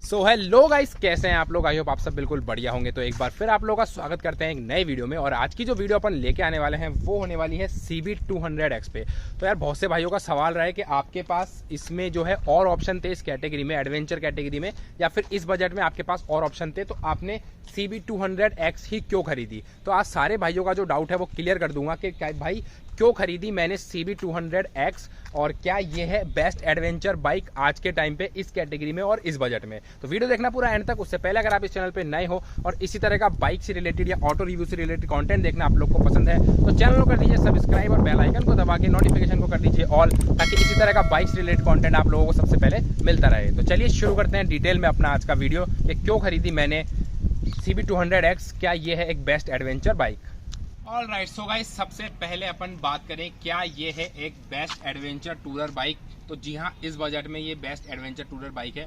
So hello guys, कैसे हैं आप लोग। आई होप आप सब बिल्कुल बढ़िया होंगे। तो एक बार फिर आप लोगों का स्वागत करते हैं एक नए वीडियो में। और आज की जो वीडियो अपन लेके आने वाले हैं वो होने वाली है CB200X पे। तो यार बहुत से भाइयों का सवाल रहा है कि आपके पास इसमें जो है और ऑप्शन थे इस कैटेगरी में, एडवेंचर कैटेगरी में, या फिर इस बजट में आपके पास और ऑप्शन थे, तो आपने CB200X ही क्यों खरीदी। तो आज सारे भाइयों का जो डाउट है वो क्लियर कर दूंगा कि भाई क्यों खरीदी मैंने CB200X और क्या ये है बेस्ट एडवेंचर बाइक आज के टाइम पे इस कैटेगरी में और इस बजट में। तो वीडियो देखना पूरा एंड तक। उससे पहले अगर आप इस चैनल पे नए हो और इसी तरह का बाइक से रिलेटेड या ऑटो रिव्यू से रिलेटेड कंटेंट देखना आप लोग को पसंद है तो चैनल को कर दीजिए सब्सक्राइब और बेल आइकन को दबा के नोटिफिकेशन को कर दीजिए ऑल, ताकि इसी तरह का बाइक से रिलेटेड कंटेंट आप लोगों को सबसे पहले मिलता रहे। तो चलिए शुरू करते हैं डिटेल में अपना आज का वीडियो कि क्यों खरीदी मैंने CB200X, क्या ये है एक best adventure bike. All right, so guys सबसे पहले अपन बात करें क्या ये है एक बेस्ट एडवेंचर टूरर बाइक। तो जी हाँ, इस बजट में ये बेस्ट एडवेंचर टूरर बाइक है।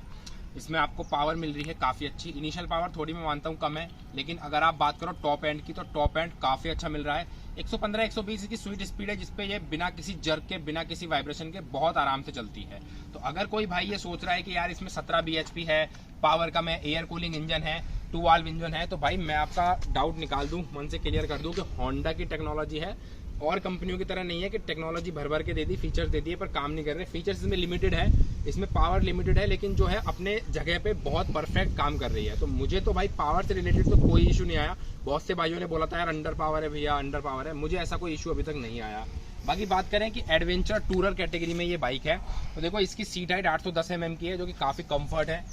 इसमें आपको पावर मिल रही है काफ़ी अच्छी। इनिशियल पावर थोड़ी मैं मानता हूँ कम है, लेकिन अगर आप बात करो टॉप एंड की तो टॉप एंड काफ़ी अच्छा मिल रहा है। 115-120 की स्वीट स्पीड है, जिसपे ये बिना किसी जर्क के, बिना किसी वाइब्रेशन के बहुत आराम से चलती है। तो अगर कोई भाई ये सोच रहा है कि यार इसमें 17 bhp है, पावर कम है, एयर कूलिंग इंजन है, 2 वाल्व इंजन है, तो भाई मैं आपका डाउट निकाल दूं, मन से क्लियर कर दूं कि होंडा की टेक्नोलॉजी है और कंपनियों की तरह नहीं है कि टेक्नोलॉजी भर भर के दे दी, फीचर्स दे दिए पर काम नहीं कर रहे। फीचर्स इसमें लिमिटेड है, इसमें पावर लिमिटेड है, लेकिन जो है अपने जगह पे बहुत परफेक्ट काम कर रही है। तो मुझे तो भाई पावर से रिलेटेड तो कोई इशू नहीं आया। बहुत से भाइयों ने बोला था यार अंडर पावर है भैया, अंडर पावर है, मुझे ऐसा कोई इशू अभी तक नहीं आया। बाकी बात करें कि एडवेंचर टूरर कैटेगरी में ये बाइक है, तो देखो इसकी सीट हाइट 810 mm की है, जो कि काफ़ी कंफर्ट है।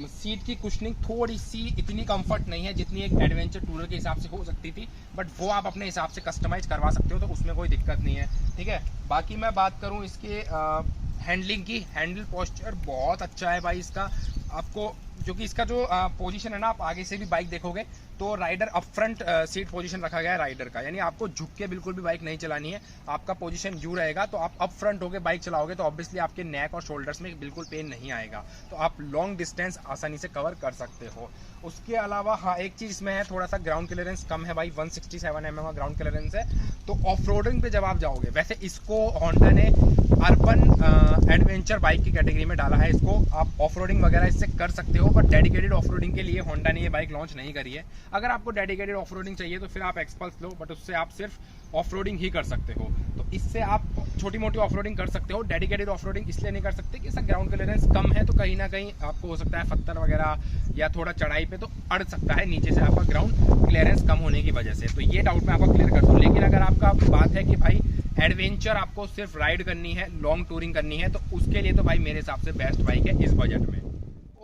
सीट की कुशनिंग थोड़ी सी इतनी कंफर्ट नहीं है जितनी एक एडवेंचर टूरर के हिसाब से हो सकती थी, बट वो आप अपने हिसाब से कस्टमाइज करवा सकते हो, तो उसमें कोई दिक्कत नहीं है। ठीक है, बाकी मैं बात करूँ इसके हैंडलिंग की, हैंडल पोस्चर बहुत अच्छा है भाई इसका। आपको जो कि इसका जो पोजीशन है ना, आप आगे से भी बाइक देखोगे तो rider up front seat position रखा गया है राइडर का, यानी आपको झुक के बिल्कुल भी बाइक नहीं चलानी है। आपका पोजीशन यू रहेगा, तो आप अप फ्रंट होकर बाइक चलाओगे तो ऑब्वियसली आपके नेक और शोल्डर्स में बिल्कुल पेन नहीं आएगा, तो आप लॉन्ग डिस्टेंस आसानी से कवर कर सकते हो। उसके अलावा हाँ, एक चीज़ इसमें है, थोड़ा सा ग्राउंड क्लियरेंस कम है भाई, 167 mm का ग्राउंड क्लियरेंस है। तो ऑफ रोडिंग पे जब आप जाओगे, वैसे इसको होंडा ने अर्बन एडवेंचर बाइक की कैटेगरी में डाला है, इसको आप ऑफ रोडिंग वगैरह इससे कर सकते हो, बट डेडिकेटेड ऑफ रोडिंग के लिए होंडा ने ये बाइक लॉन्च नहीं करी है। अगर आपको डेडिकेटेड ऑफ रोडिंग चाहिए तो फिर आप एक्सपल्स लो, बट उससे आप सिर्फ ऑफ रोडिंग ही कर सकते हो। तो इससे आप छोटी मोटी ऑफ रोडिंग कर सकते हो। डेडिकेटेड ऑफ रोडिंग इसलिए नहीं कर सकते कि इसका ग्राउंड क्लियरेंस कम है, तो कहीं ना कहीं आपको हो सकता है पत्थर वगैरह या थोड़ा चढ़ाई पे तो अड़ सकता है नीचे से आपका ग्राउंड क्लियरेंस कम होने की वजह से। तो ये डाउट मैं आपका क्लियर कर दूँ। लेकिन अगर आपका बात है कि भाई एडवेंचर आपको सिर्फ राइड करनी है, लॉन्ग टूरिंग करनी है, तो उसके लिए तो भाई मेरे हिसाब से बेस्ट बाइक है इस बजट में।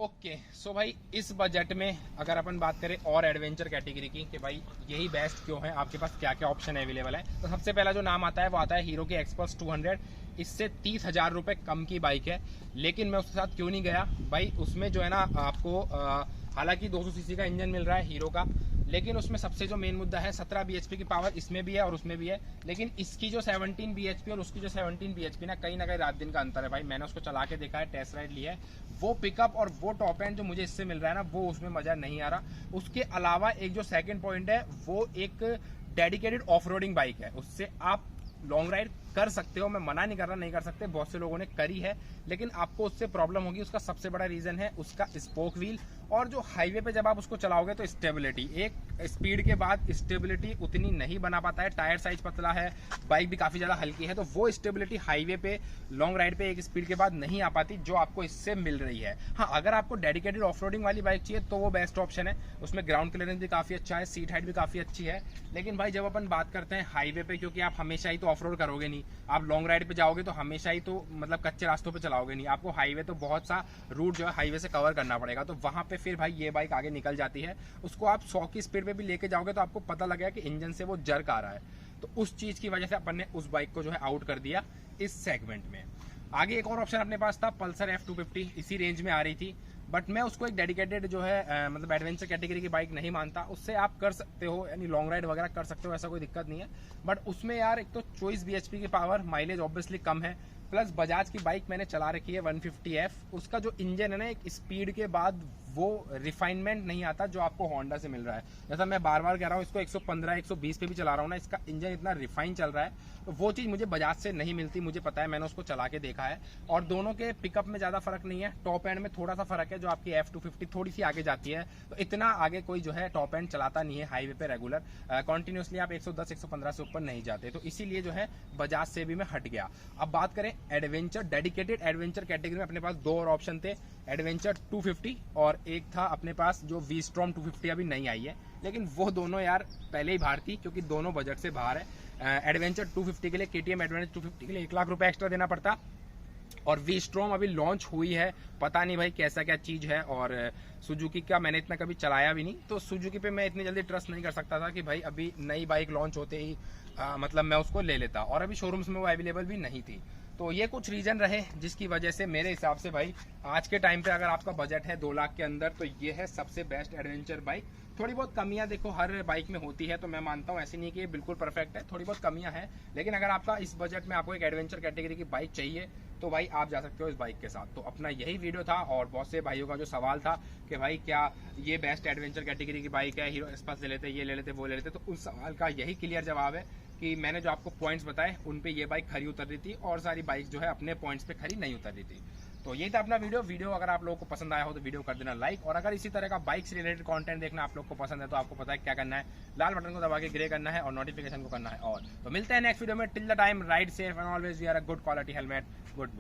ओके, सो भाई इस बजट में अगर अपन बात करें और एडवेंचर कैटेगरी की कि भाई यही बेस्ट क्यों है, आपके पास क्या क्या ऑप्शन अवेलेबल है, तो सबसे पहला जो नाम आता है वो आता है हीरो की एक्सपल्स 200। इससे 30,000 रुपये कम की बाइक है, लेकिन मैं उसके साथ क्यों नहीं गया भाई। उसमें जो है ना आपको हालांकि 200 सीसी का इंजन मिल रहा है हीरो का, लेकिन उसमें सबसे जो मेन मुद्दा है 17 bhp की पावर इसमें भी है और उसमें भी है। लेकिन इसकी जो 17 bhp और उसकी जो 17 bhp ना, कहीं रात दिन का अंतर है भाई। मैंने उसको चला के देखा है, टेस्ट राइड लिया है, वो पिकअप और वो टॉप एंड जो मुझे इससे मिल रहा है ना, वो उसमें मजा नहीं आ रहा। उसके अलावा एक जो सेकंड पॉइंट है वो एक डेडिकेटेड ऑफ रोडिंग बाइक है, उससे आप लॉन्ग राइड कर सकते हो, मैं मना नहीं कर रहा, नहीं कर सकते, बहुत से लोगों ने करी है, लेकिन आपको उससे प्रॉब्लम होगी। उसका सबसे बड़ा रीजन है उसका स्पोक व्हील, और जो हाईवे पे जब आप उसको चलाओगे तो स्टेबिलिटी, एक स्पीड के बाद स्टेबिलिटी उतनी नहीं बना पाता है। टायर साइज पतला है, बाइक भी काफ़ी ज़्यादा हल्की है, तो वो स्टेबिलिटी हाईवे पे लॉन्ग राइड पे एक स्पीड के बाद नहीं आ पाती जो आपको इससे मिल रही है। हाँ, अगर आपको डेडिकेटेड ऑफ रोडिंग वाली बाइक चाहिए तो वो बेस्ट ऑप्शन है, उसमें ग्राउंड क्लियरेंस भी काफ़ी अच्छा है, सीट हाइट भी काफ़ी अच्छी है। लेकिन भाई जब अपन बात करते हैं हाईवे पे, क्योंकि आप हमेशा ही तो ऑफ रोड करोगे नहीं, आप लॉन्ग राइड पे जाओगे तो हमेशा ही तो मतलब कच्चे रास्तों पे चलाओगे नहीं, आपको हाईवे तो बहुत सा रूट जो है हाईवे से कवर करना पड़ेगा, तो वहाँ पे फिर भाई ये बाइक आगे निकल जाती है। उसको आप 100 की स्पीड पे भी लेके जाओगे तो आपको पता लगेगा कि इंजन से वो जर्क आ रहा है, तो उस चीज़ की वजह से अपन ने उस बाइक को जो है आउट कर दिया इस सेगमेंट में। आगे एक और ऑप्शन अपने पास था, पल्सर F250, इसी रेंज में आ रही थी, बट मैं उसको एक डेडिकेटेड जो है मतलब एडवेंचर कैटेगरी की बाइक नहीं मानता। उससे आप कर सकते हो, यानी लॉन्ग राइड वगैरह कर सकते हो, ऐसा कोई दिक्कत नहीं है, बट उसमें यार एक तो 24 bhp की पावर, माइलेज ऑब्वियसली कम है, प्लस बजाज की बाइक मैंने चला रखी है 150F, उसका जो इंजन है ना, एक स्पीड के बाद वो रिफाइनमेंट नहीं आता जो आपको होंडा से मिल रहा है। जैसा मैं बार बार कह रहा हूँ, इसको 115 120 पे भी चला रहा हूँ ना, इसका इंजन इतना रिफाइन चल रहा है, तो वो चीज़ मुझे बजाज से नहीं मिलती। मुझे पता है, मैंने उसको चला के देखा है, और दोनों के पिकअप में ज़्यादा फर्क नहीं है। टॉप एंड में थोड़ा सा फर्क है, जो आपकी F250 थोड़ी सी आगे जाती है, तो इतना आगे कोई जो है टॉप एंड चलाता नहीं है हाईवे पे रेगुलर। कंटिन्यूसली आप 110 115 से ऊपर नहीं जाते, तो इसीलिए जो है बजाज से भी मैं हट गया। अब बात करें एडवेंचर, डेडिकेटेड एडवेंचर कैटेगरी में अपने पास दो और ऑप्शन थे, एडवेंचर 250 और एक था अपने पास जो V-Strom 250 अभी नहीं आई है, लेकिन वो दोनों यार पहले ही बाहर थी, क्योंकि दोनों बजट से बाहर है। एडवेंचर 250 के लिए, KTM एडवेंचर 250 के लिए 1 लाख रुपए एक्स्ट्रा देना पड़ता, और V-Strom अभी लॉन्च हुई है, पता नहीं भाई कैसा क्या चीज़ है। और सुजुकी का मैंने इतना कभी चलाया भी नहीं, तो सुजुकी पे मैं इतनी जल्दी ट्रस्ट नहीं कर सकता था कि भाई अभी नई बाइक लॉन्च होते ही मतलब मैं उसको ले लेता, और अभी शोरूम्स में वो अवेलेबल भी नहीं थी। तो ये कुछ रीज़न रहे जिसकी वजह से मेरे हिसाब से भाई आज के टाइम पे अगर आपका बजट है 2 लाख के अंदर, तो ये है सबसे बेस्ट एडवेंचर बाइक। थोड़ी बहुत कमियां देखो हर बाइक में होती है, तो मैं मानता हूँ ऐसी नहीं कि ये बिल्कुल परफेक्ट है, थोड़ी बहुत कमियां हैं, लेकिन अगर आपका इस बजट में आपको एक एडवेंचर कैटेगरी की बाइक चाहिए, तो भाई आप जा सकते हो इस बाइक के साथ। तो अपना यही वीडियो था, और बहुत से भाइयों का जो सवाल था कि भाई क्या ये बेस्ट एडवेंचर कैटेगरी की बाइक है, हीरो एक्सप्रेस ले लेते, ये ले लेते, वो ले लेते, तो उस सवाल का यही क्लियर जवाब है कि मैंने जो आपको पॉइंट्स बताए उन पे ये बाइक खरी उतर रही थी, और सारी बाइक जो है अपने पॉइंट्स पे खरी नहीं उतर रही थी। तो यही था अपना वीडियो अगर आप लोगों को पसंद आया हो तो वीडियो कर देना लाइक, और अगर इसी तरह का बाइक से रिलेटेड कंटेंट देखना आप लोग को पसंद है, तो आपको पता है क्या करना है, लाल बटन को दबा के ग्रे करना है और नोटिफिकेशन को करना है। और तो मिलते हैं नेक्स्ट वीडियो में, till the time ride safe and always wear a good quality helmet. Good bye.